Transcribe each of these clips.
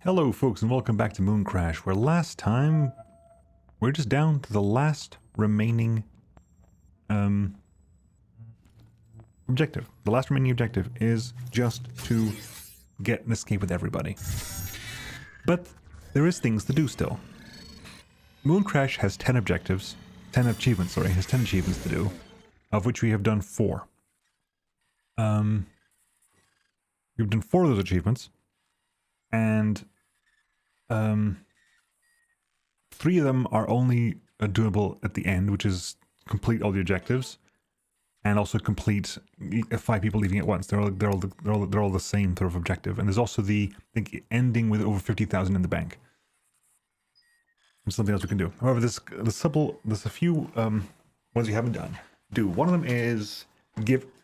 Hello folks and welcome back to Mooncrash, where last time we're just down to the last remaining objective. The last remaining objective is just to get an escape with everybody. But there is things to do still. Mooncrash has 10 objectives, 10 achievements, sorry, has 10 achievements to do, of which we have done 4. We've done 4 of those achievements, and 3 of them are only doable at the end, which is complete all the objectives, and also complete 5 people leaving at once. They're all the same sort of objective. And there's also the ending with over 50,000 in the bank. There's something else we can do. However, there's a few ones we haven't done. One of them is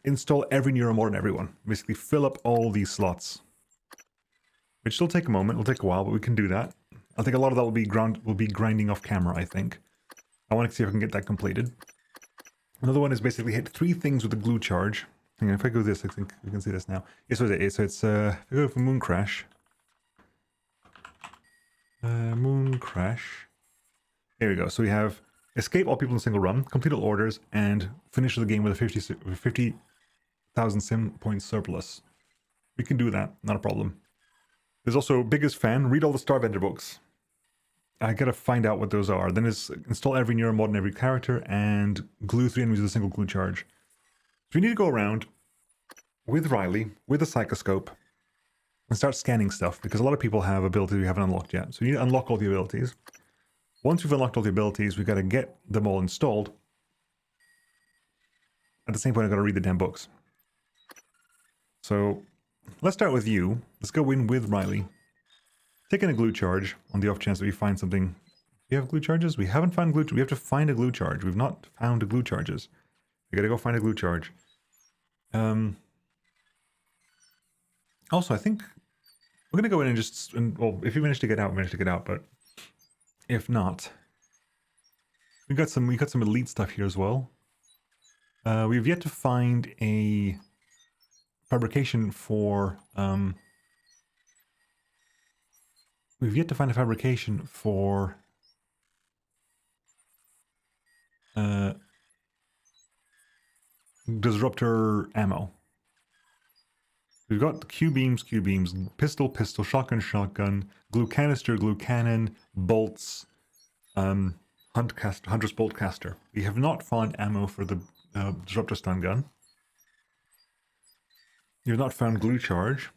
install every Neuromod on everyone. Basically, fill up all these slots. Which will take a moment, it'll take a while, but we can do that. I think a lot of that will be grinding off camera, I think. I want to see if I can get that completed. Another one is basically hit 3 things with a glue charge. Hang on, if I go this, I think we can see this now. Yeah, so it's if I go for Mooncrash. Mooncrash. Here we go. So we have escape all people in a single run, complete all orders, and finish the game with a 50,000 sim point surplus. We can do that, not a problem. There's also biggest fan, read all the Star Vendor books. I gotta find out what those are. Then is install every Neuromod in every character and glue 3 enemies with a single glue charge. So we need to go around with Riley, with a psychoscope, and start scanning stuff, because a lot of people have abilities we haven't unlocked yet. So we need to unlock all the abilities. Once we've unlocked all the abilities, we've got to get them all installed. At the same point, I've got to read the damn books. So let's start with you. Let's go in with Riley. Taking a glue charge on the off chance that we find something. Do you have glue charges? We haven't found glue. We have to find a glue charge. We've not found the glue charges. We gotta go find a glue charge. Also, I think we're gonna go in and well, if you manage to get out, manage to get out. But if not, we got some elite stuff here as well. We've yet to find a fabrication for disruptor ammo. We've got Q-beams, pistol, shotgun, glue canister, glue cannon, bolts, hunter's bolt caster. We have not found ammo for the disruptor stun gun. You've not found glue charge.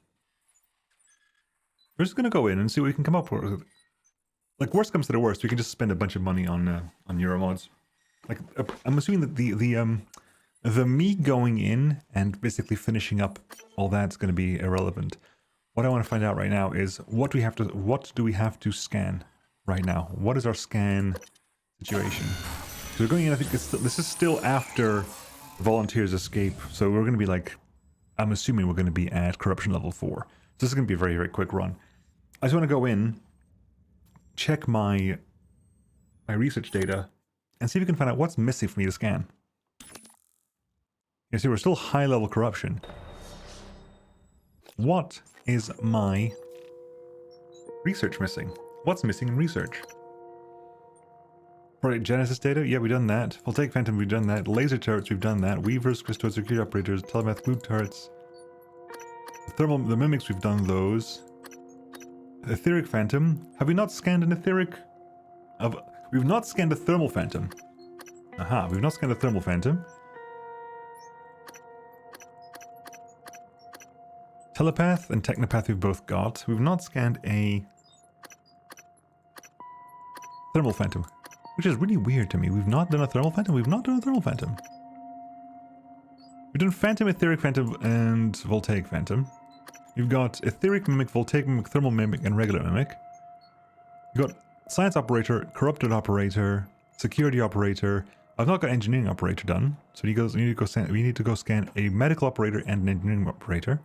We're just gonna go in and see what we can come up with. Like, worst comes to the worst, we can just spend a bunch of money on Neuromods. Like, I'm assuming that the me going in and basically finishing up all that's going to be irrelevant. What I want to find out right now is what do we have to scan right now? What is our scan situation? So we're going in. I think this is still after volunteers escape. So we're going to be like, I'm assuming we're going to be at corruption level 4. So this is going to be a very, very quick run. I just want to go in, check my research data, and see if we can find out what's missing for me to scan. You see, we're still high level corruption. What is my research missing? What's missing in research? Project Genesis data? Yeah, we've done that. Voltaic Phantom, we've done that. Laser turrets, we've done that. Weavers, Crystal security operators, telepath glue turrets. The mimics, we've done those. Etheric Phantom. Have we not scanned an etheric? We've not scanned a thermal phantom. Aha, we've not scanned a thermal phantom. Telepath and Technopath we've both got. We've not scanned a Thermal Phantom, which is really weird to me. We've not done a Thermal Phantom? We've not done a Thermal Phantom. We've done Phantom, Etheric Phantom, and Voltaic Phantom. You've got Etheric Mimic, Voltaic Mimic, Thermal Mimic, and Regular Mimic. You've got Science Operator, Corrupted Operator, Security Operator. I've not got Engineering Operator done, so we need to go scan a Medical Operator and an Engineering Operator.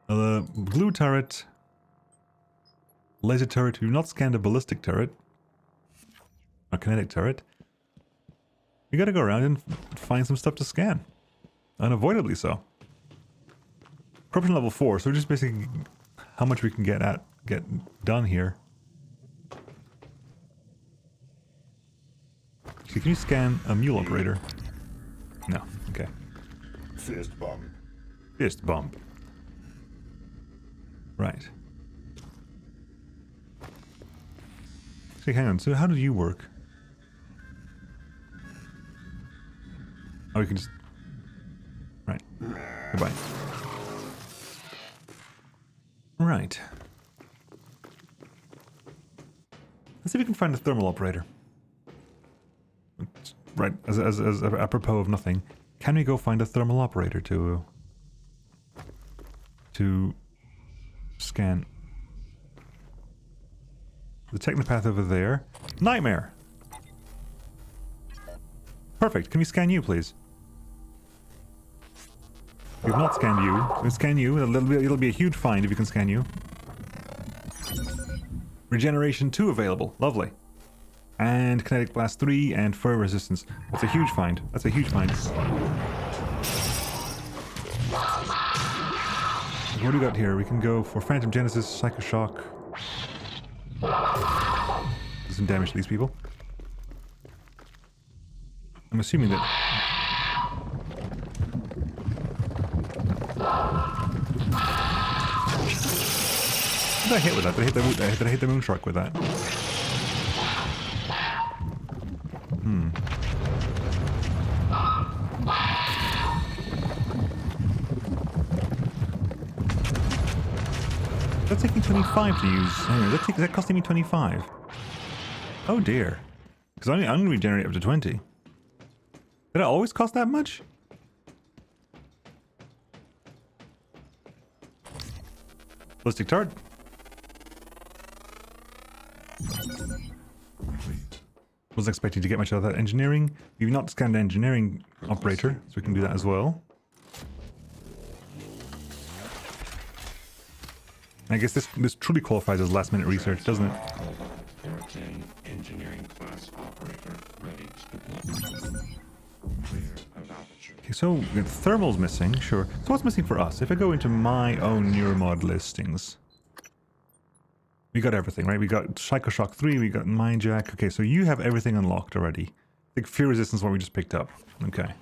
Glue turret, laser turret. We've not scanned a ballistic turret, a kinetic turret. We gotta go around and find some stuff to scan, unavoidably so. Corruption level 4, so we're just basically how much we can get done here. So can you scan a mule operator? No. Okay. Fist bump. Fist bump. Right. So hang on. So how do you work? Oh, we can just... Right. Goodbye. Right. Let's see if we can find a thermal operator. Right, as apropos of nothing, can we go find a thermal operator to scan? The technopath over there. Nightmare! Perfect, can we scan you, please? We've not scanned you. We'll scan you. It'll be a huge find if you can scan you. Regeneration 2 available. Lovely. And kinetic blast 3 and fire resistance. That's a huge find. That's a huge find. What do we got here? We can go for Phantom Genesis, Psycho Shock. Do some damage to these people. I'm assuming that... What did I hit with that? Did I hit the Moonshark with that? That's taking 25 to use. Anyway, is that costing me 25? Oh dear. Because I'm going to regenerate up to 20. Did it always cost that much? Ballistic turret. Wasn't expecting to get much out of that engineering. We've not scanned engineering operator, so we can do that as well. I guess this truly qualifies as last minute research, doesn't it? Engineering class operator ready to deploy. Okay, so the thermal's missing, sure. So what's missing for us? If I go into my own Neuromod listings, we got everything, right? We got Psycho Shock 3, we got Mind Jack. Okay, so you have everything unlocked already. I think Fear Resistance one we just picked up. Okay.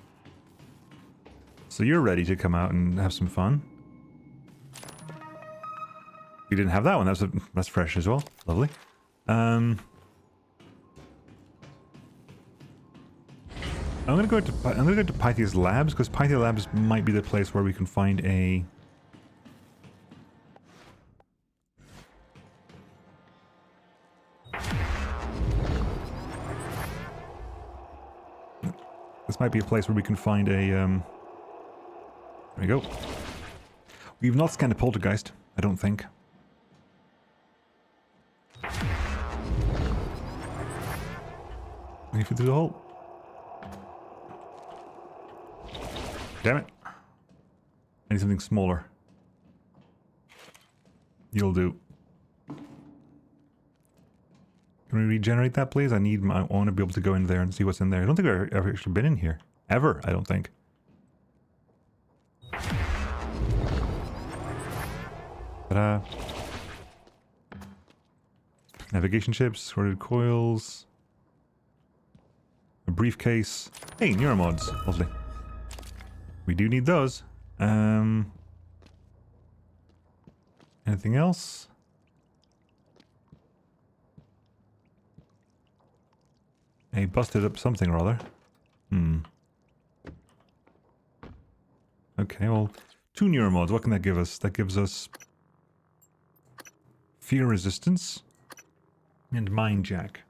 So you're ready to come out and have some fun. We didn't have that one. That's fresh as well. Lovely. I'm gonna go to Pythea's Labs because Pythia Labs might be the place where we can find a. This might be a place where we can find a. There we go. We've not scanned a poltergeist, I don't think. Any through the hole? Damn it. I need something smaller. You'll do. Can we regenerate that, please? I want to be able to go in there and see what's in there. I don't think I've ever actually been in here. Ever, I don't think. Ta-da. Navigation chips, sorted coils. A briefcase. Hey, Neuromods. Lovely. We do need those. Anything else? A busted up something or other. Okay, well, 2 Neuromods. What can that give us? That gives us Fear Resistance and Mind Jack.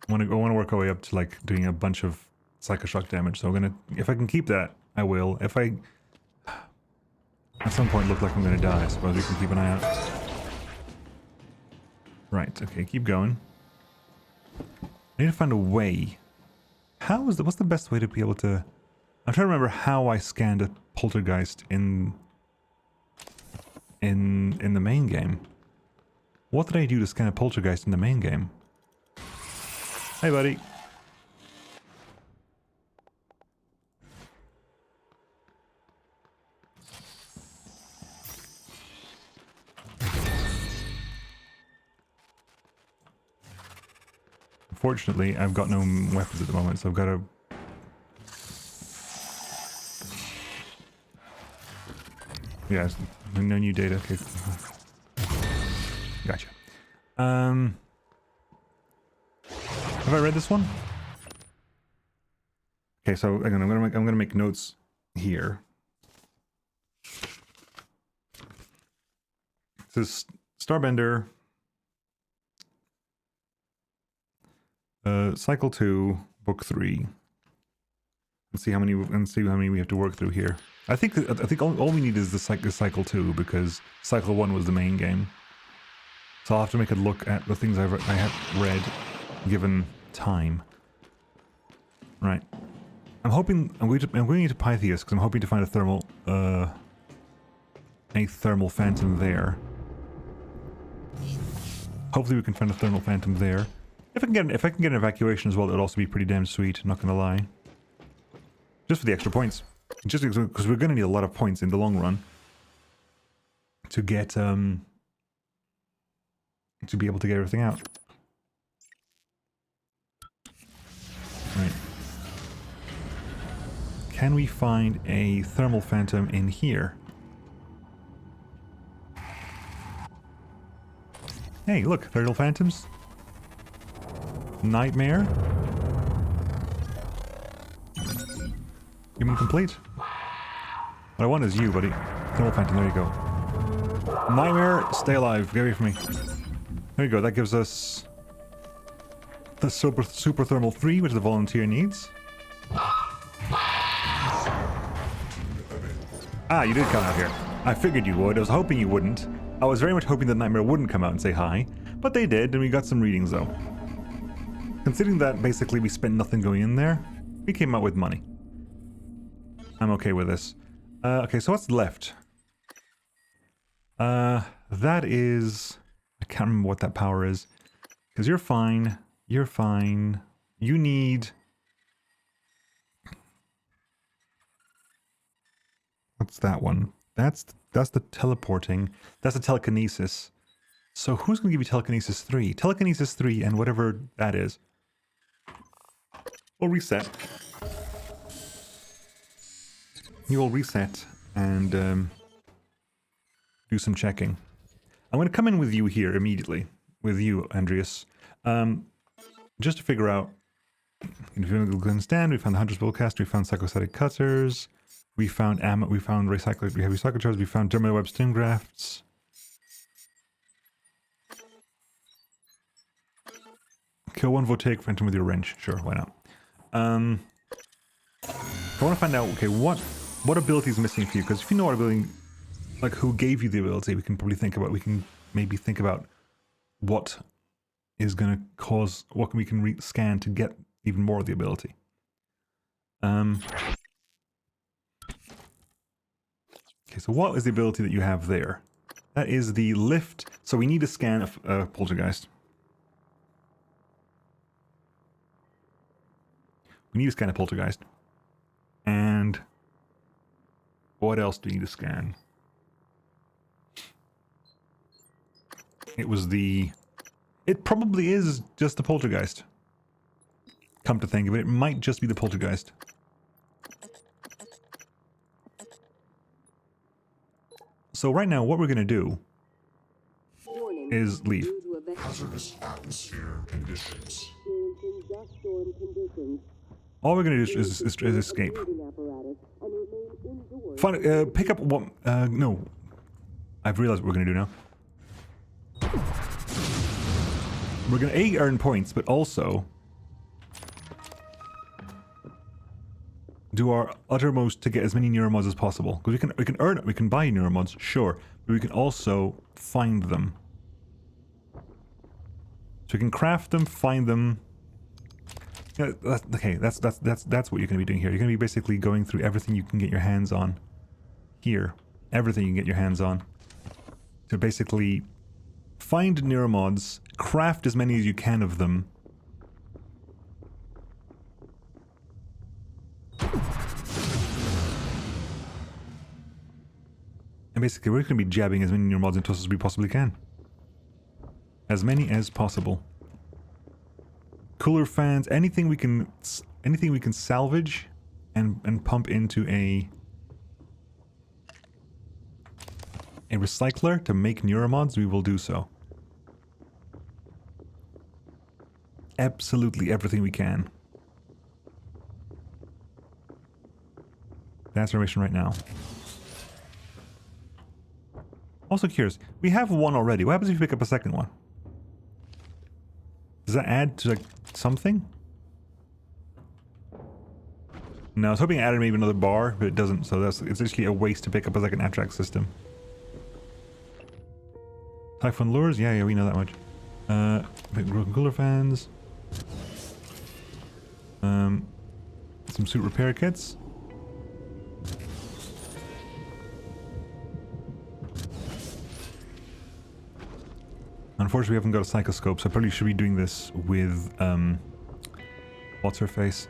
I want to work our way up to like doing a bunch of Psycho Shock damage. So I'm gonna, if I can keep that, I will. If I at some point look like I'm gonna die, I suppose we can keep an eye out. Right. Okay. Keep going. I need to find a way. What's the best way to be able to? I'm trying to remember how I scanned a poltergeist in the main game. What did I do to scan a poltergeist in the main game? Hey, buddy. unfortunately, I've got no weapons at the moment, so I've got to... Yeah, no new data. Okay. Gotcha. Have I read this one? Okay, so again, I'm gonna make notes here. It says Starbender, Cycle 2, Book 3. Let's see how many we have to work through here. I think all we need is the Cycle 2 because Cycle 1 was the main game. So I'll have to make a look at the things I have read, given time. Right. I'm going into Pythias because I'm hoping to find a thermal phantom there. Hopefully we can find a thermal phantom there. If I can get an evacuation as well, it'll also be pretty damn sweet. Not gonna lie. Just for the extra points. Just because we're gonna need a lot of points in the long run to get to be able to get everything out. Right. Can we find a thermal phantom in here? Hey, look, thermal phantoms. Nightmare. Human complete. What I want is you, buddy. Thermal phantom, there you go. Nightmare, stay alive. Get away from me. There you go, that gives us the super thermal 3, which the volunteer needs. Ah, you did come out here. I figured you would. I was hoping you wouldn't. I was very much hoping that Nightmare wouldn't come out and say hi. But they did, and we got some readings, though. Considering that basically we spent nothing going in there, we came out with money. I'm okay with this. Okay, so what's left? That is... I can't remember what that power is. Because you're fine. You're fine. You need... What's that one? That's the teleporting. That's the telekinesis. So who's going to give you telekinesis 3? Telekinesis 3 and whatever that is. We'll reset. You will reset and do some checking. I'm going to come in with you here immediately. With you, Andreas. Just to figure out... If you understand, we found the Hunter's Bowcast, we found Psychostatic Cutters, we found ammo, we found recyclers, we have recyclers, we found Dermal Web Stim Grafts. Kill one Voltaic Phantom with your wrench. Sure, why not? I want to find out, okay, what ability is missing for you? Because if you know what ability, like who gave you the ability, we can probably think about, maybe think about what is going to cause, what we can scan to get even more of the ability. Okay, so what is the ability that you have there? That is the lift. So we need to scan a poltergeist. We need to scan a poltergeist. And what else do we need to scan? It probably is just the poltergeist. Come to think of it, it might just be the poltergeist. So right now, what we're going to do is leave. Hazardous atmosphere conditions. All we're going to do is escape. Pick up one... no. I've realized what we're going to do now. We're going to earn points, but also... do our uttermost to get as many neuromods as possible. Because we can buy neuromods, sure, but we can also find them. So we can craft them, find them. Yeah, okay, that's what you're going to be doing here. You're going to be basically going through everything you can get your hands on. Here. Everything you can get your hands on. To basically find neuromods, craft as many as you can of them. And basically we're going to be jabbing as many neuromods into us as we possibly can. As many as possible. cooler fans, anything we can salvage and pump into a recycler to make neuromods, we will do so. Absolutely everything we can. That's our mission right now. Also curious, we have one already. What happens if you pick up a second one? Does that add to like something? No, I was hoping it added maybe another bar, but it doesn't, so it's actually a waste to pick up a second attract system. Typhoon lures? Yeah, we know that much. Broken cooler fans. Some suit repair kits. Unfortunately, we haven't got a psychoscope, so I probably should be doing this with, what's her face?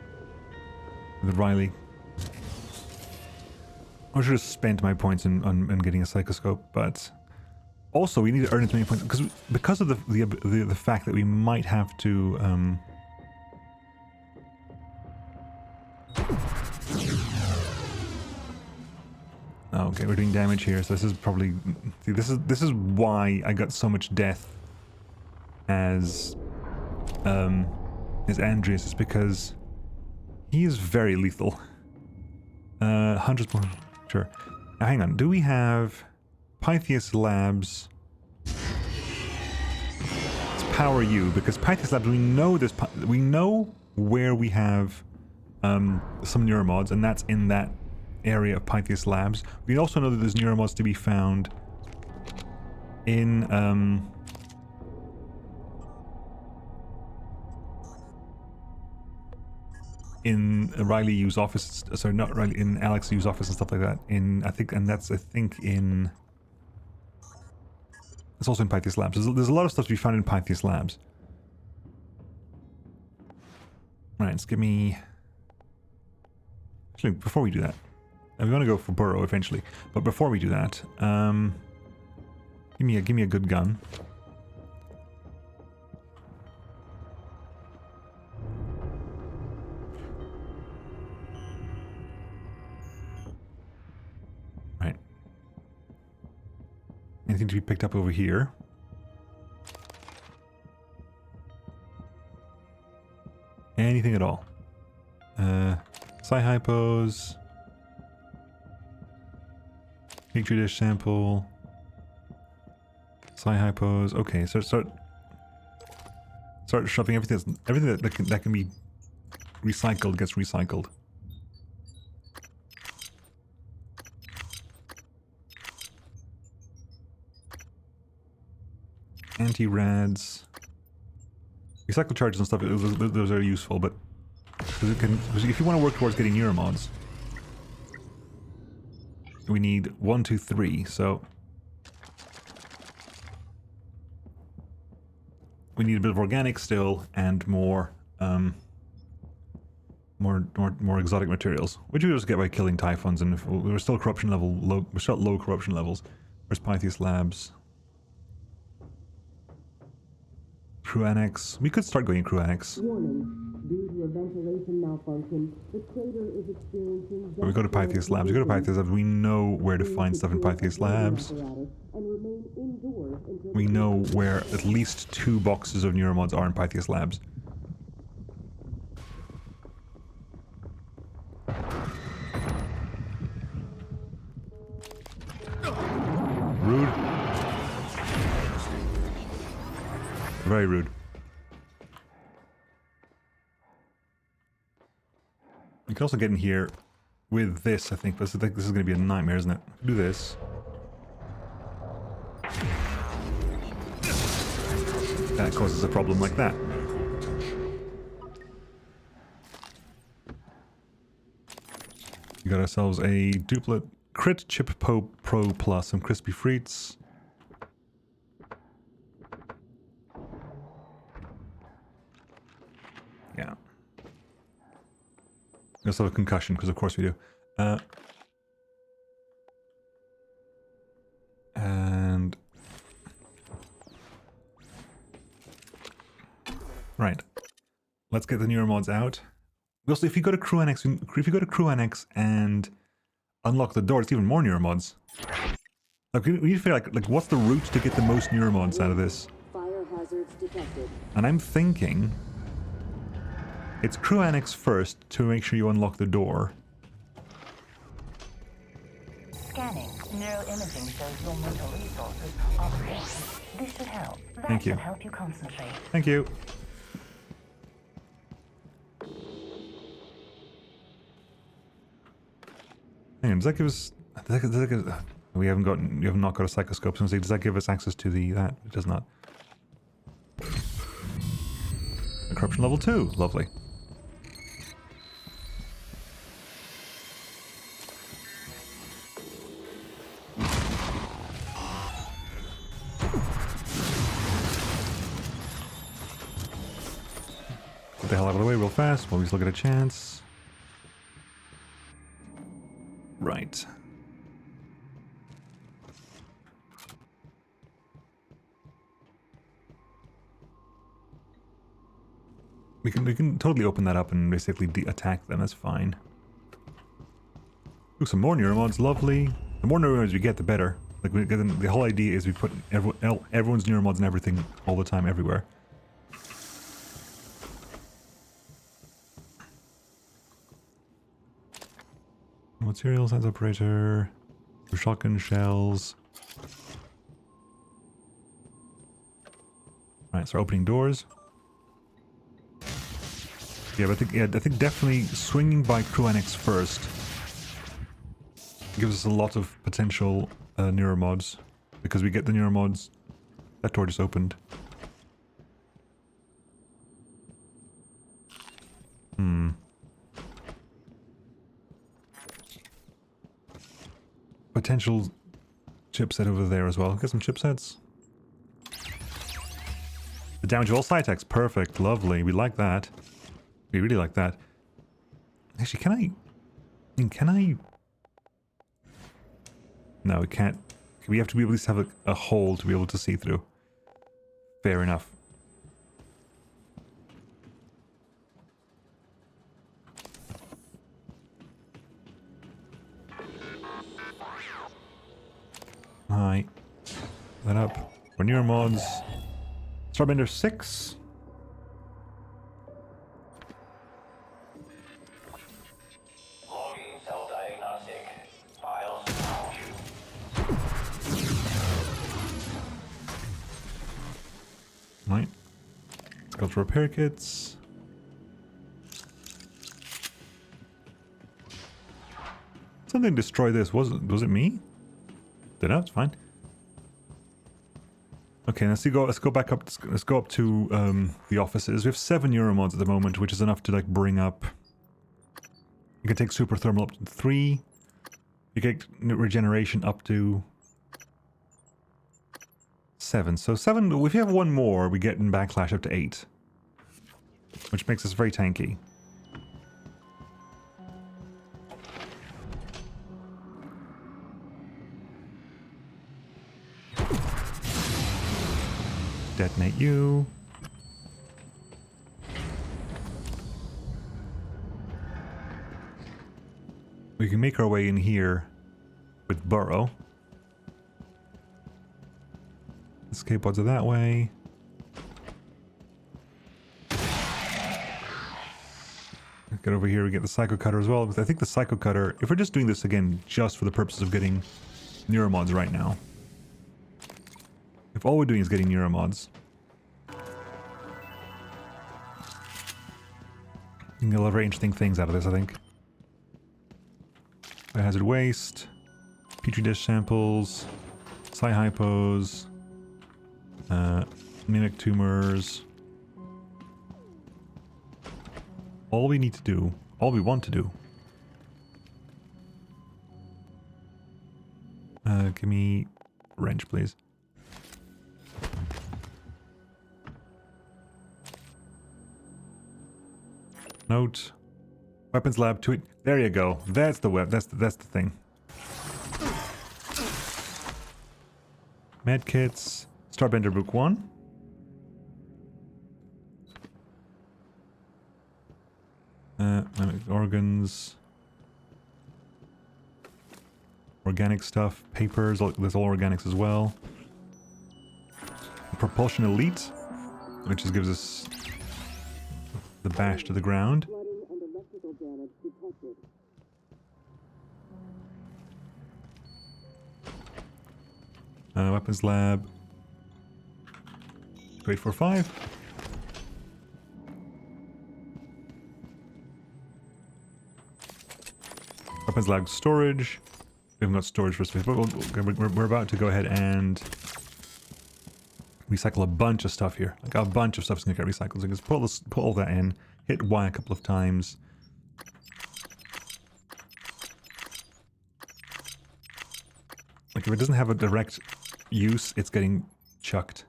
With Riley. I should have spent my points on getting a psychoscope, but also we need to earn as many points because of the fact that we might have to okay, we're doing damage here, so this is probably this is why I got so much death as Andreas, is because he is very lethal. 100 points, sure. Now hang on, do we have Pythias Labs? Let's power you, because Pythias Labs, we know where we have some neuromods, and that's in that area of Pythias Labs. We also know that there's neuromods to be found in Riley U's office, sorry, not Riley, in Alex U's office and stuff like that. It's also in Pythias Labs. There's a lot of stuff to be found in Pythias Labs. Right, let's give me... Actually, before we do that, we want to go for Burrow eventually, but before we do that, give me a good gun. Right. Anything to be picked up over here? Anything at all? Psi-hypos. Petri dish sample. Psi-hypos. Okay, so start shoving everything that can be recycled gets recycled. Anti-rads. Recycle charges and stuff, those are useful, but if you want to work towards getting neuromods, we need 1, 2, 3, so we need a bit of organic still and more more exotic materials, which we just get by killing typhons, and we're still corruption level low. We're still at low corruption levels. Where's Pythias Labs? Crew Annex. We could start going Crew Annex. Warning. Due to a ventilation malfunction, the crater is experiencing... But we go to Pythias Labs. We go to Pythias Labs. We know where to find stuff in Pythias Labs. We know where at least 2 boxes of neuromods are in Pythias Labs. Rude. Very rude. You can also get in here with this, I think. This is going to be a nightmare, isn't it? Do this. That causes a problem like that. We got ourselves a duplicate Crit Chip Pro Plus, some crispy frites. Yeah. We also have a concussion, because of course we do. And... Right. let's get the Neuromods out. Also, if you go to Crew Annex, and unlock the door, it's even more Neuromods. Like, we need to figure like what's the route to get the most Neuromods out of this? Fire hazards detected. And I'm thinking it's Crew Annex first to make sure you unlock the door. Scanning. Neuroimaging shows your mental resources are full. This should help. That Thank you. should help you concentrate. Thank you. Hang on, does that give us... we have not got a psychoscope, so does that give us access to that? It does not. Corruption level 2. Lovely. Get the hell out of the way real fast while we just look at a chance. Right. We can totally open that up and basically attack them. That's fine. Ooh, some more Neuromods. Lovely. The more Neuromods we get, the better. Like the whole idea is we put everyone's Neuromods and everything all the time, everywhere. Material science operator. Shotgun shells. Right, so opening doors. Yeah, but I think definitely swinging by Crew Annex first gives us a lot of potential Neuromods, because we get the Neuromods. That door just opened. Potential chipset over there as well. Get some chipsets. The damage of all side attacks. Perfect. Lovely. We like that. We really like that. Actually, can I... No, we can't. We have to be able to at least have a hole to be able to see through. Fair enough. Hi. That up. For Neuromods. Starbender 6. Right. Let's go to repair kits. Something destroy this. Was it me? Did I? It's fine. Okay, let's go back up. Let's go up to the offices. We have 7 Neuromods at the moment, which is enough to like bring up. You can take super thermal up to 3. You get regeneration up to 7. So 7. If you have 1 more, we get in backlash up to 8, which makes us very tanky. Detonate you. We can make our way in here with Burrow. Escape pods are that way. Get over here, we get the Psycho Cutter as well. I think the Psycho Cutter, if we're just doing this again just for the purposes of getting Neuromods right now. If all we're doing is getting Neuromods. You can get a lot of very interesting things out of this, I think. Biohazard waste, petri dish samples, Psi-hypos, mimic tumors. All we need to do, all we want to do. Give me wrench, please. Note. Weapons lab to it. There you go. That's the web. That's the thing. Medkits. Starbender Book 1. Organs. Organic stuff. Papers. There's all organics as well. Propulsion Elite, which just gives us the bash to the ground. Flooding and electrical damage detected. Weapons lab. 845. Weapons lab storage. We haven't got storage for space, but we're about to go ahead and recycle a bunch of stuff here. Like a bunch of stuff's gonna get recycled. So just put all that in, hit Y a couple of times. Like if it doesn't have a direct use, it's getting chucked.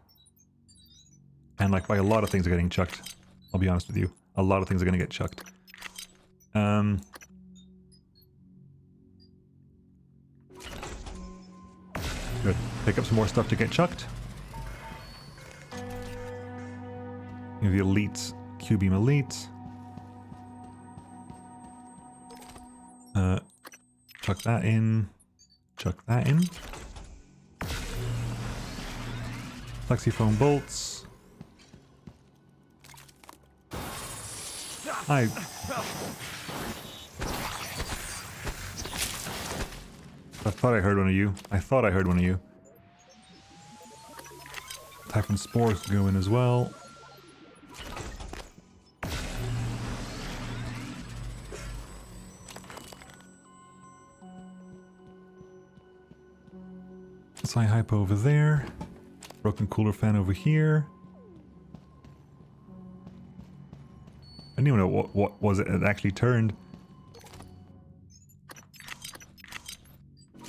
And like by a lot of things are getting chucked. I'll be honest with you. A lot of things are gonna get chucked. Good. Pick up some more stuff to get chucked. The Elite, Q-Beam Elite. Chuck that in. Chuck that in. Flexifoam bolts. I thought I heard one of you. I thought I heard one of you. Typhon spores go in as well. Hypo over there. Broken cooler fan over here. I didn't even know what was it that actually turned.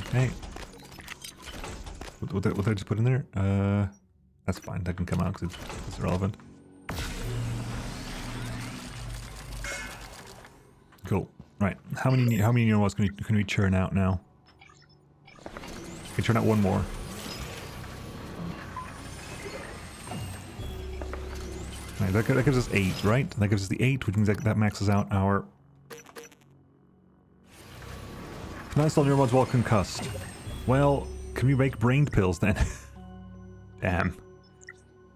Okay. What did I just put in there? That's fine. That can come out because it's irrelevant. Cool. Right. How many Neuromods can we churn out now? We can churn out one more. Right, that gives us 8, right? That gives us the 8, which means that maxes out our... TranStar Neuromods while concussed. Well, can we make brain pills then? Damn.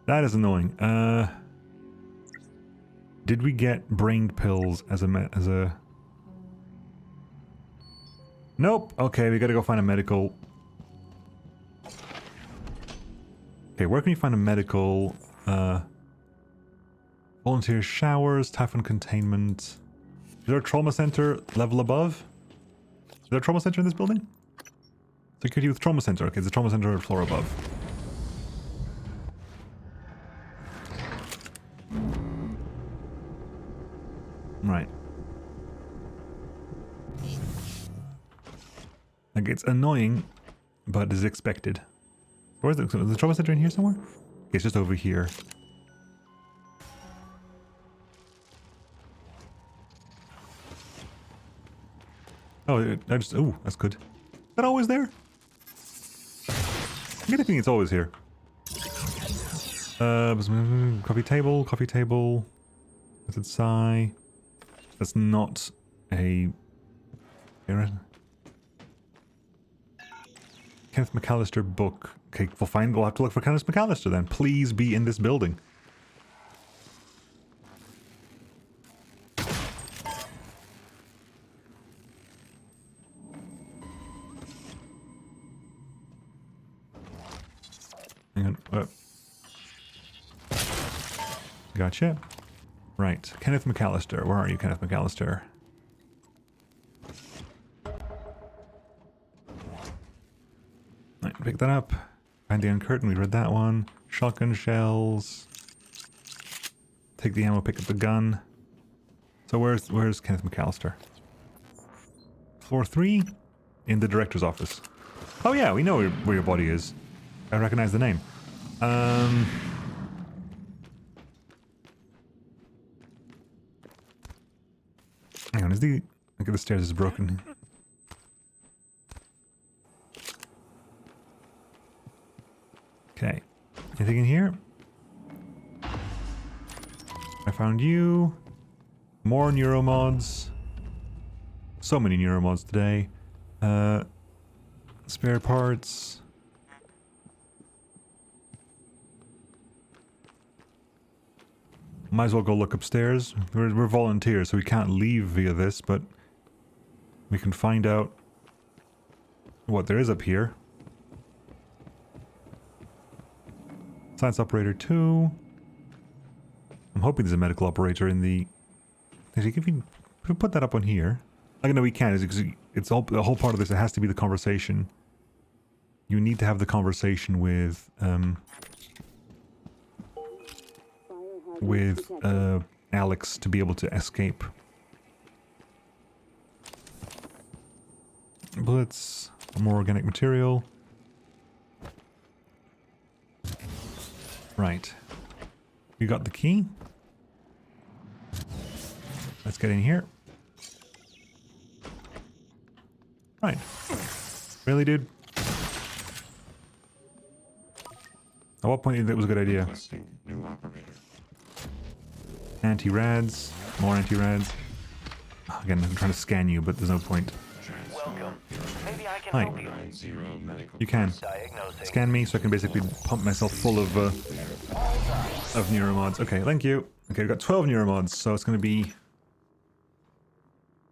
That is annoying. Did we get brain pills as a... Nope. Okay, we gotta go find a medical... Okay, where can you find a medical... Volunteer showers, typhon containment. Is there a trauma center level above? Is there a trauma center in this building? Security with trauma center. Okay, there's a trauma center floor above. Right. Like, it's annoying, but is expected. Where is it? Is the trauma center in here somewhere? Okay, it's just over here. Oh, ooh, that's good. Is that always there? I'm getting it's always here. Coffee table. Is it Psi? That's not a... Kenneth McAllister book. Okay, we'll have to look for Kenneth McAllister then. Please be in this building. Hang on. Gotcha. Right. Kenneth McAllister. Where are you, Kenneth McAllister? Right, pick that up. Behind the end curtain, we read that one. Shotgun shells. Take the ammo, pick up the gun. So where's Kenneth McAllister? Floor 3? In the director's office. Oh yeah, we know where your body is. I recognize the name. Hang on, is the... Look at the stairs is broken. Okay. Anything in here? I found you. More Neuromods. So many Neuromods today. Spare parts. Might as well go look upstairs. We're volunteers, so we can't leave via this, but we can find out what there is up here. Science operator 2. I'm hoping there's a medical operator in the... Actually, if we put that up on here. I know we can, because it's all the whole part of this. It has to be the conversation. You need to have the conversation with Alex to be able to escape. Bullets, more organic material. Right. We got the key. Let's get in here. Right. Really, dude? At what point did you think it was a good idea? Requesting new operator. Anti-rads. More anti-rads. Again, I'm trying to scan you, but there's no point. TranStar. Maybe I can Hi. help you. 90 medical. You can. Diagnosing. Scan me so I can basically pump myself full of Neuromods. Okay, thank you. Okay, we've got 12 Neuromods, so it's going to be...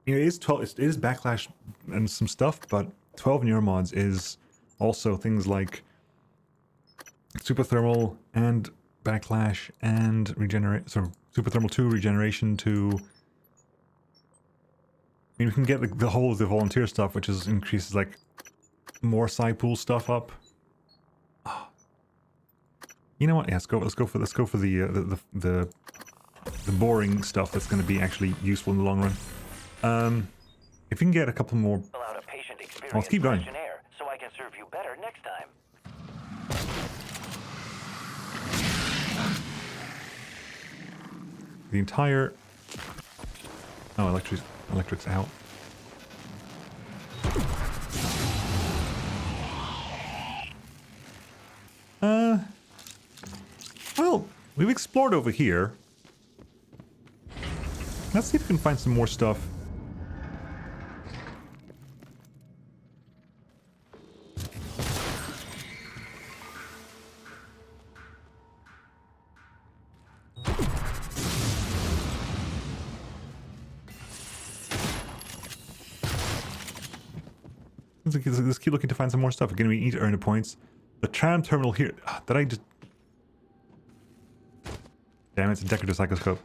You know, it is 12, it is backlash and some stuff, but 12 Neuromods is also things like super thermal and backlash and regenerate. So super thermal 2, regeneration 2. I mean, we can get the whole of the volunteer stuff, which is increases like more side pool stuff up. Oh. You know what? Yeah, let's go for the boring stuff that's going to be actually useful in the long run. If you can get a couple more... Allowed a patient experience Let's keep going. questionnaire so I can serve you better next time. The entire... Oh, electric's out. Well, we've explored over here. Let's see if we can find some more stuff. Let's keep looking to find some more stuff. Again, we need to earn the points. The tram terminal here. Did I just... Damn, it's a decorative psychoscope.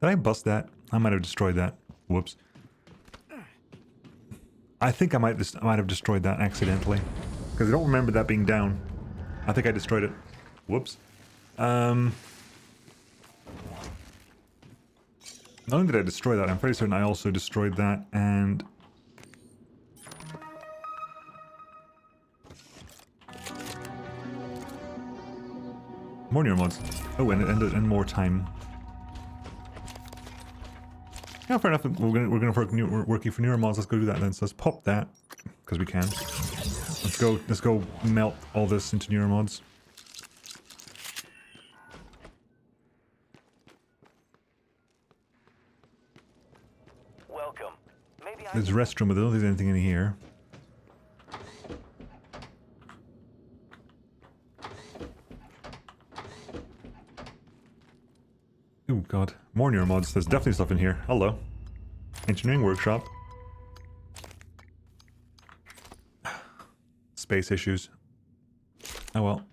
Did I bust that? I might have destroyed that. Whoops. I think I might have destroyed that accidentally. Because I don't remember that being down. I think I destroyed it. Whoops. Not only did I destroy that, I'm pretty certain I also destroyed that and... More Neuromods. Oh, and more time. Yeah, fair enough. We're working for Neuromods. Let's go do that then. So let's pop that because we can. Let's go melt all this into Neuromods. Welcome. Maybe I There's a restroom, but I don't think there's anything in here. Oh god, more Neuromods. There's definitely stuff in here. Hello. Engineering workshop. Space issues. Oh well.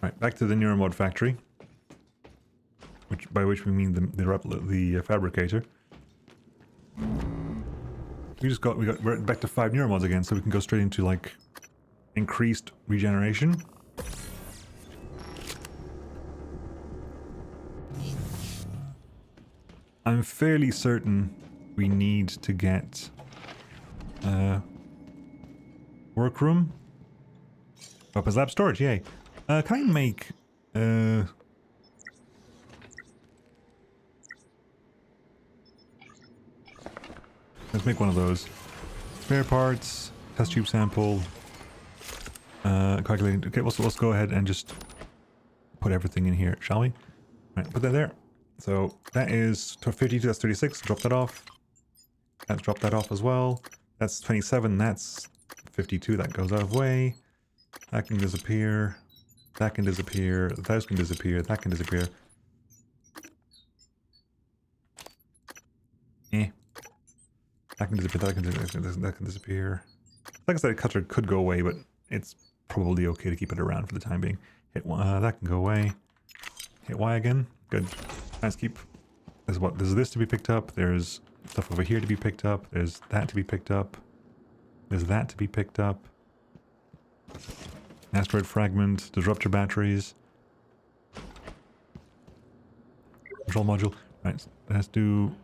Right, back to the Neuromod factory. By which we mean the fabricator. We're back to 5 Neuromods again, so we can go straight into like increased regeneration. I'm fairly certain we need to get workroom. Weapons lab storage, yay. Can I make let's make one of those. Spare parts, test tube sample. Calculating. Okay, let's go ahead and just put everything in here, shall we? Right, put that there. So that is 52, that's 36. Drop that off. Let's drop that off as well. That's 27, that's 52. That goes out of way. That can disappear. That can disappear. Those can disappear. That can disappear. Eh. That can disappear. That can disappear. Like I said, cutter could go away, but it's probably okay to keep it around for the time being. Hit that can go away. Hit Y again. Good. Nice keep. There's this to be picked up. There's stuff over here to be picked up. There's that to be picked up. There's that to be picked up. Asteroid fragment. Disruptor batteries. Control module. Right. Let's do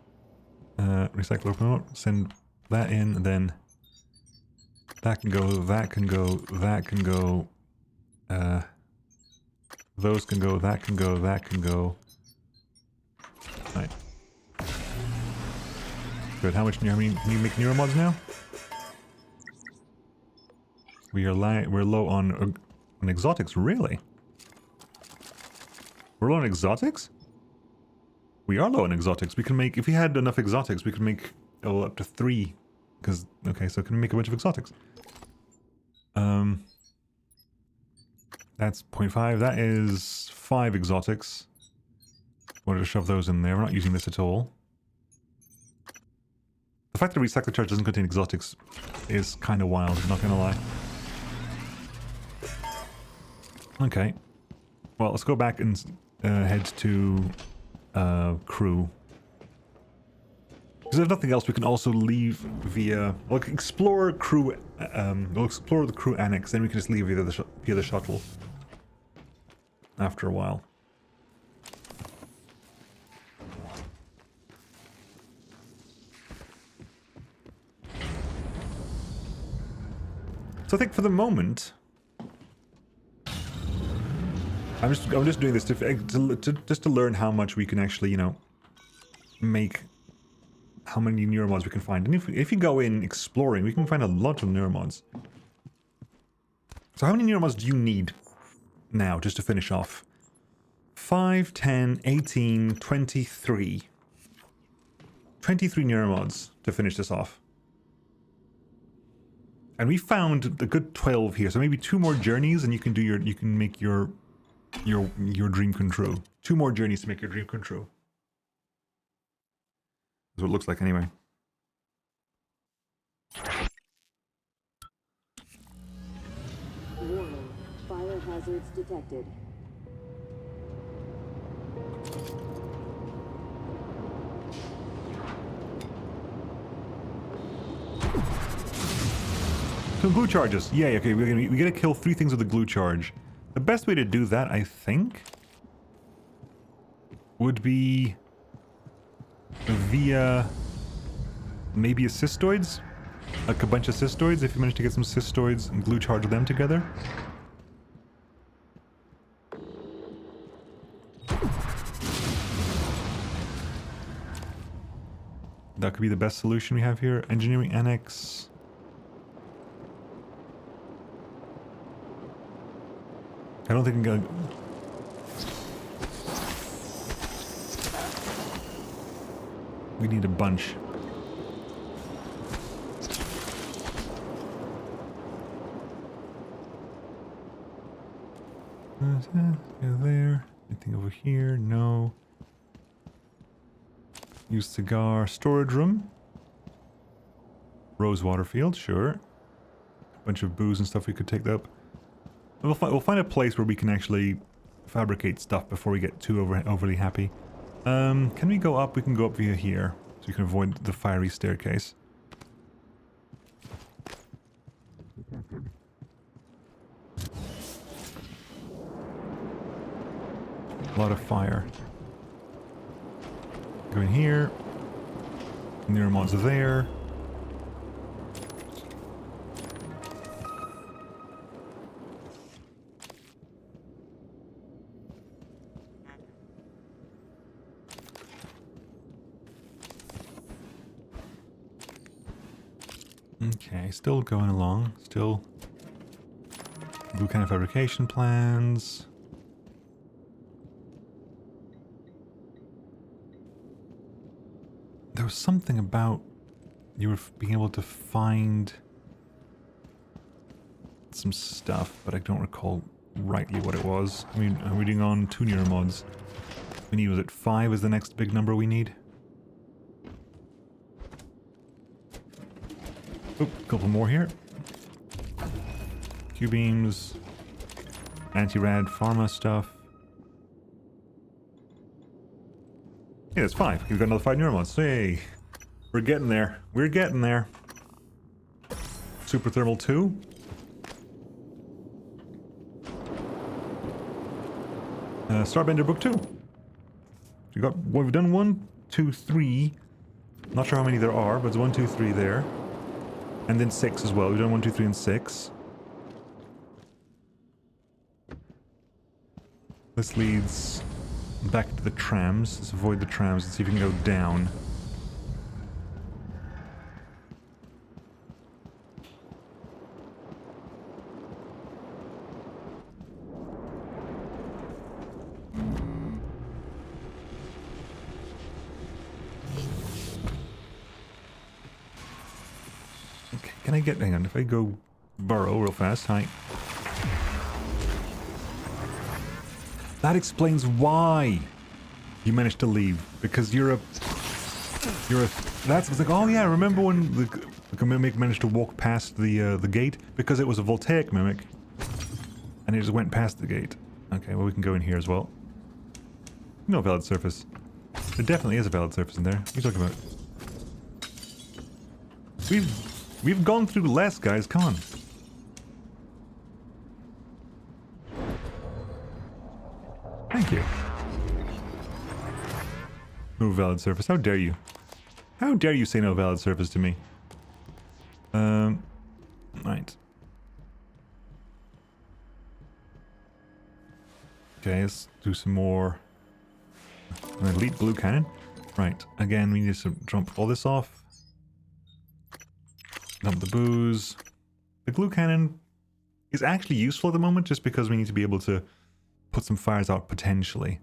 recycle remote. Send that in, and then that can go. That can go. That can go. Those can go. That can go. That can go. Right. Good. How many can you make neuromods now? We're low on exotics. Really? We're low on exotics? We are low on exotics. We can make, if we had enough exotics, we could make up to 3. Because okay, so can we make a bunch of exotics? That's 0.5. That is 5 exotics. Wanted to shove those in there. We're not using this at all. The fact that recycler charge doesn't contain exotics is kind of wild, not gonna lie. Okay. Well, let's go back and head to crew. Because if nothing else, we can also leave via... We'll explore crew... we'll explore the crew annex, then we can just leave via the shuttle. After a while. So I think for the moment... I'm just doing this just to learn how much we can actually, you know, make, how many neuromods we can find. And if you go in exploring, we can find a lot of neuromods. So how many neuromods do you need now, just to finish off? 5, 10, 18, 23. 23 neuromods to finish this off. And we found a good 12 here, so maybe 2 more journeys and you can do you can make your dream come true. 2 more journeys to make your dream come true. That's what it looks like anyway. Warning. Fire hazards detected. Some glue charges. Yay, okay, we gotta kill 3 things with a glue charge. The best way to do that, I think, would be via maybe a cystoids? Like a bunch of cystoids, if you manage to get some cystoids and glue charge them together. That could be the best solution we have here. Engineering annex. I don't think I'm gonna... We need a bunch. There. Anything over here? No. Use cigar. Storage room. Rose water field, sure. A bunch of booze and stuff we could take up. We'll find a place where we can actually fabricate stuff before we get too overly happy. Can we go up? We can go up via here, so we can avoid the fiery staircase. A lot of fire. Go in here. Neuromods are there. Okay, still going along. Still Blue cannon fabrication plans. There was something about you were being able to find some stuff, but I don't recall rightly what it was. I mean, I'm reading on 2 Neuromods. We need, was it 5 is the next big number we need? Oop, a couple more here. Q-beams. Anti-rad pharma stuff. Yeah, it's 5. We've got another 5 Neuromods. Hey! We're getting there. We're getting there. Super Thermal 2. Starbender Book 2. We got, well, we've done 1, 2, 3. Not sure how many there are, but it's 1, 2, 3 there. And then 6 as well. We've done 1, 2, 3, and 6. This leads back to the trams. Let's avoid the trams and see if we can go down. Okay, can I get... hang on, if I go burrow real fast, hi. That explains why you managed to leave. Because you're a... That's it's like, oh yeah, remember when the mimic managed to walk past the gate? Because it was a voltaic mimic. And it just went past the gate. Okay, well we can go in here as well. No valid surface. There definitely is a valid surface in there. What are you talking about? We've gone through less, guys. Come on. Thank you. No valid surface. How dare you? How dare you say no valid surface to me? Right. Okay, let's do some more. An elite blue cannon. Right. Again, we need to dump all this off. Dump the booze. The glue cannon is actually useful at the moment just because we need to be able to put some fires out potentially.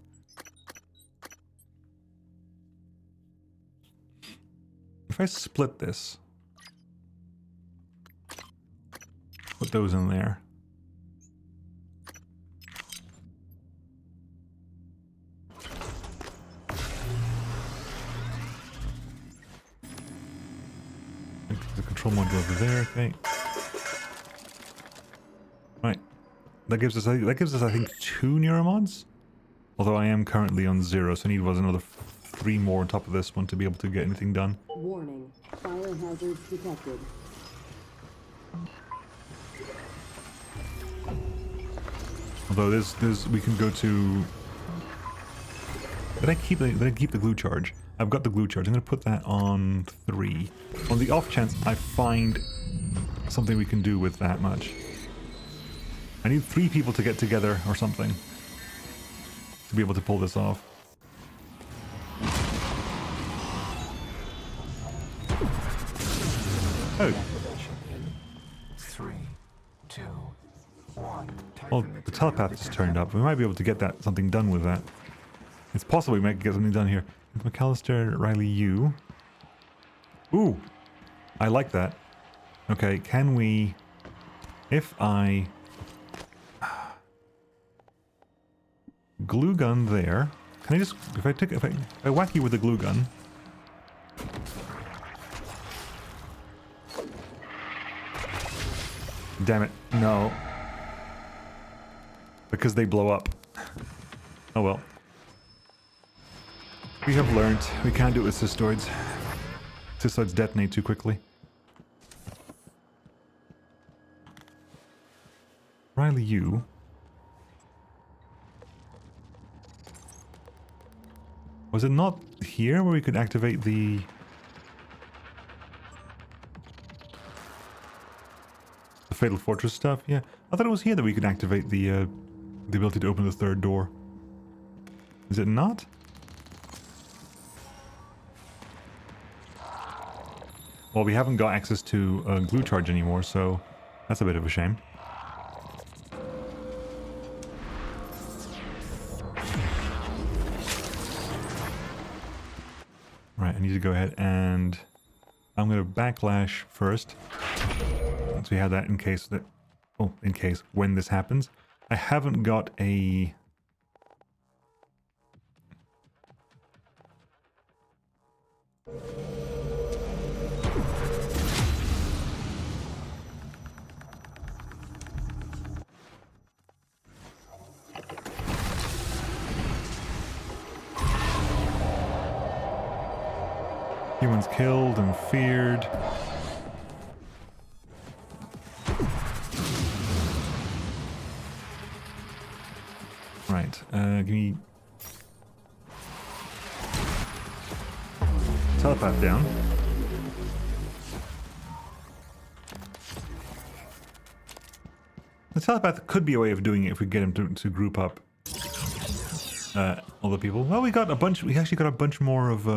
If I split this, put those in there. The control module over there, okay. Right. That gives us I think 2 Neuromods? Although I am currently on 0, so I need another 3 more on top of this one to be able to get anything done. Warning. Fire hazards detected. Although there's we can go to... Did I keep the glue charge? I've got the glue charge. I'm going to put that on 3. On the off chance I find something we can do with that much. I need 3 people to get together or something to be able to pull this off. Oh. 3, 2, 1. Well, the telepath just turned up. We might be able to get something done with that. It's possible we might get something done here. McAllister, Riley, you. Ooh! I like that. Okay, can we... If I... Glue gun there. Can I just... If I whack you with the glue gun... Damn it. No. Because they blow up. Oh well. We have learned. We can't do it with cystoids. Cystoids detonate too quickly. Riley, you. Was it not here where we could activate the... Fatal Fortress stuff? Yeah. I thought it was here that we could activate the ability to open the 3rd door. Is it not? Well, we haven't got access to glue charge anymore, so that's a bit of a shame. to go ahead and I'm going to backlash first. So we have that in case that, oh, in case when this happens. I haven't got a... Humans killed and feared. Right, give me... telepath down. The telepath could be a way of doing it if we get him to group up all the people. Well, we actually got a bunch more of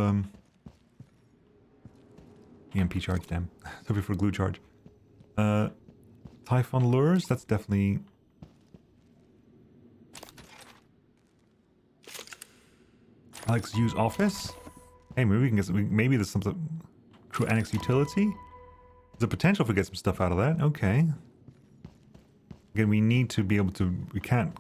EMP charge, damn. Sorry for glue charge. Typhon lures, that's definitely... Alex use office. Hey, maybe we can get some, maybe there's something. Crew annex utility. There's a potential if we get some stuff out of that. Okay. Again, we need to be able to. We can't.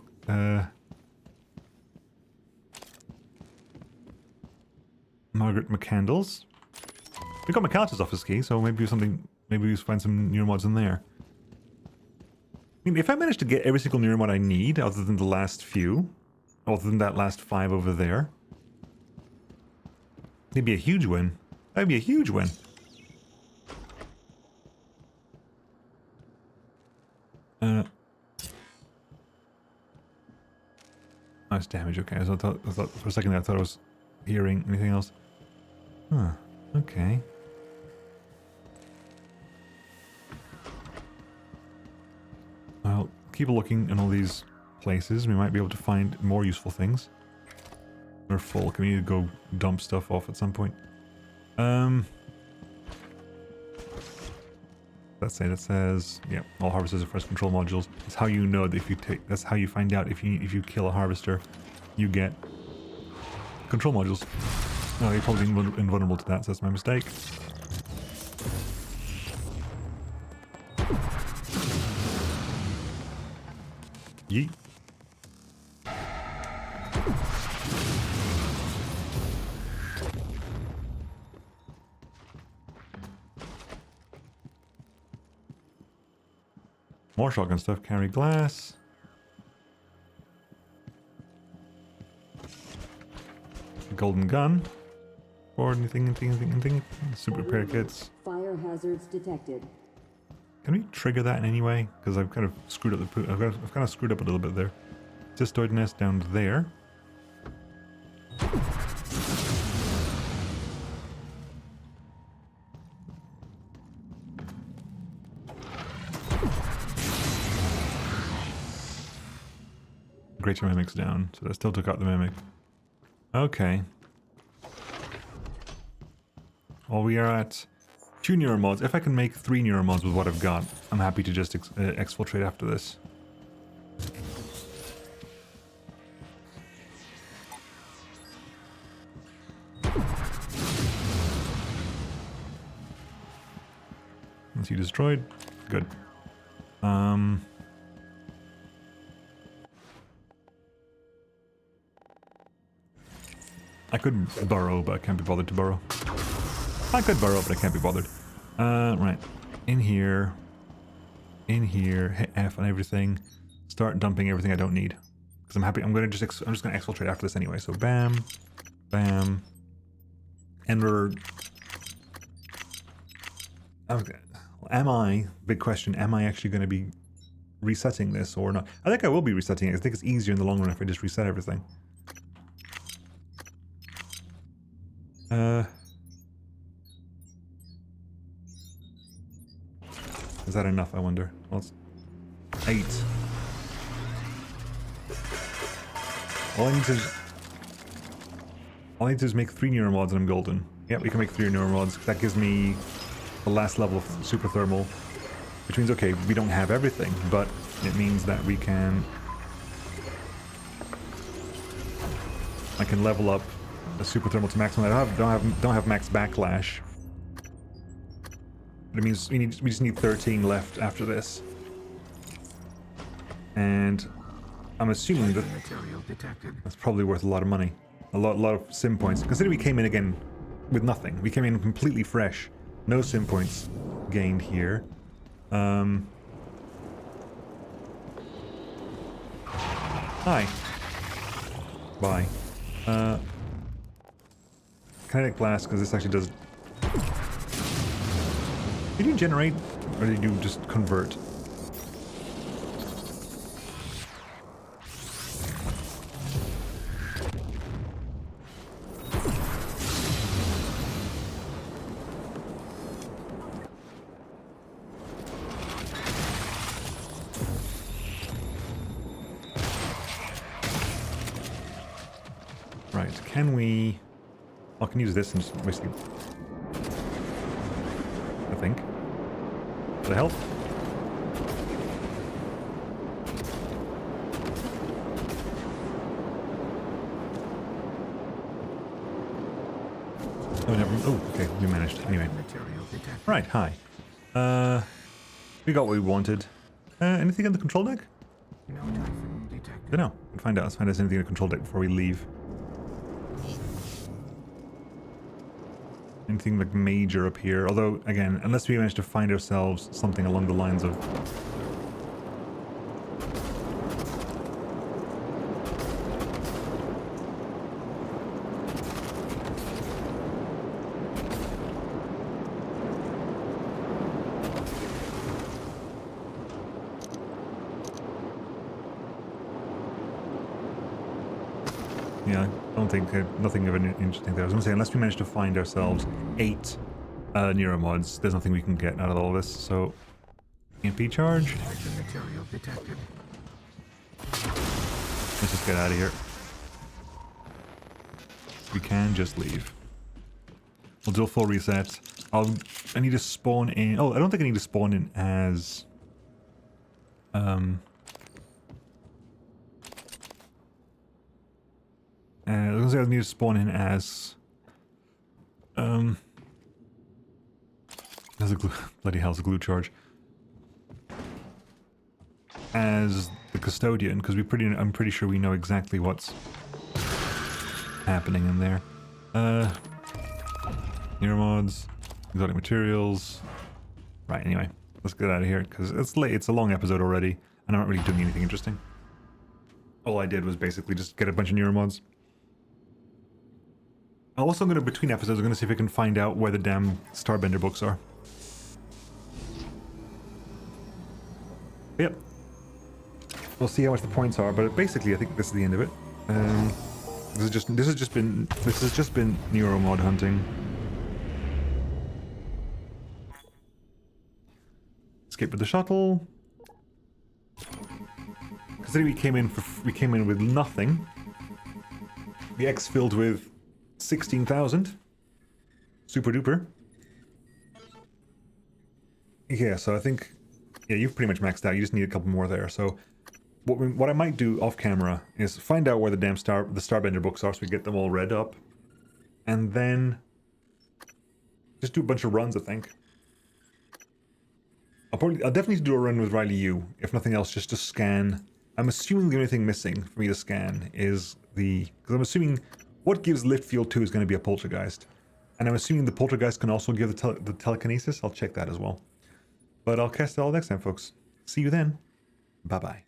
Margaret McCandles. We got McAllister's office key, so maybe something. Maybe we find some neuromods in there. I mean, if I manage to get every single neuromod I need, other than the last few, other than that last 5 over there. It'd be a huge win. That'd be a huge win. Nice damage. Okay, I thought for a second there, I thought I was hearing anything else. Huh. Okay. Well, keep looking in all these places. We might be able to find more useful things. We're full. Can we go dump stuff off at some point? Let's say that says, yeah, all harvesters are first control modules. That's how you know that if you take. That's how you find out if you kill a harvester, you get control modules. Oh, you're probably invulnerable to that, so that's my mistake. Yeet. More shotgun stuff, carry glass. Golden gun. Or anything. Super repair kits. Fire hazards detected. Can we trigger that in any way? Because I've kind of screwed up the I've kind of screwed up a little bit there. Cystoid nest down there. Greater mimics down, so that still took out the mimic. Okay. Well, we are at 2 neuromods. If I can make 3 neuromods with what I've got, I'm happy to just exfiltrate after this. Once you destroyed, good. I could burrow, but I can't be bothered to burrow. I could burrow, but I can't be bothered. Right. In here, hit F on everything. Start dumping everything I don't need. Because I'm happy, I'm just gonna exfiltrate after this anyway. So bam, bam. And we're... Okay. Am I, big question, am I actually going to be resetting this or not? I think I will be resetting it. I think it's easier in the long run if I just reset everything. Is that enough, I wonder? Well, it's 8. All I need to is make 3 neuromods and I'm golden. Yep, we can make 3 neuromods. That gives me the last level of super thermal. Which means, okay, we don't have everything, but it means that we can... I can level up a super thermal to maximum. I don't have max backlash. But it means we just need 13 left after this. And I'm assuming that that's probably worth a lot of money. A lot of sim points. Consider we came in again with nothing. We came in completely fresh. No sim points gained here. Hi. Bye. Kinetic blast, because this actually does... Did you generate, or did you just convert? Right, can we... I can use this and just basically... I think. Does it help? Oh, never... Oh, okay, we managed. Anyway. Right, hi. We got what we wanted. Anything on the control deck? Don't know. We'll find out. Let's find out if there's anything on the control deck before we leave. Anything like major up here, although again, unless we manage to find ourselves something along the lines of yeah, I don't think nothing of an interesting there. I was gonna say, unless we manage to find ourselves 8 Neuromods, there's nothing we can get out of all this. So, EMP charge. Let's just get out of here. We can just leave. We'll do a full reset. I need to spawn in. Oh, I don't think I need to spawn in as. I was gonna say I need to spawn in as there's a glue, bloody hell's a glue charge. As the custodian, because I'm pretty sure we know exactly what's happening in there. Neuromods, exotic materials. Right, anyway, let's get out of here because it's late. It's a long episode already, and I'm not really doing anything interesting. All I did was basically just get a bunch of Neuromods. Also, I'm going to, between episodes, I'm going to see if I can find out where the damn Starbender books are. Yep. We'll see how much the points are, but basically, I think this is the end of it. This has just been Neuromod hunting. Escape with the shuttle. Considering we came in with nothing. The X filled with 16,000. Super duper. Yeah, so I think, yeah, you've pretty much maxed out. You just need a couple more there. So what I might do off camera is find out where the damn Starbender books are so we get them all read up. And then just do a bunch of runs, I think. I'll definitely do a run with Riley U, if nothing else, just to scan. I'm assuming the only thing missing for me to scan is because I'm assuming what gives lift fuel 2 is going to be a poltergeist. And I'm assuming the poltergeist can also give the telekinesis. I'll check that as well. But I'll catch it all next time, folks. See you then. Bye-bye.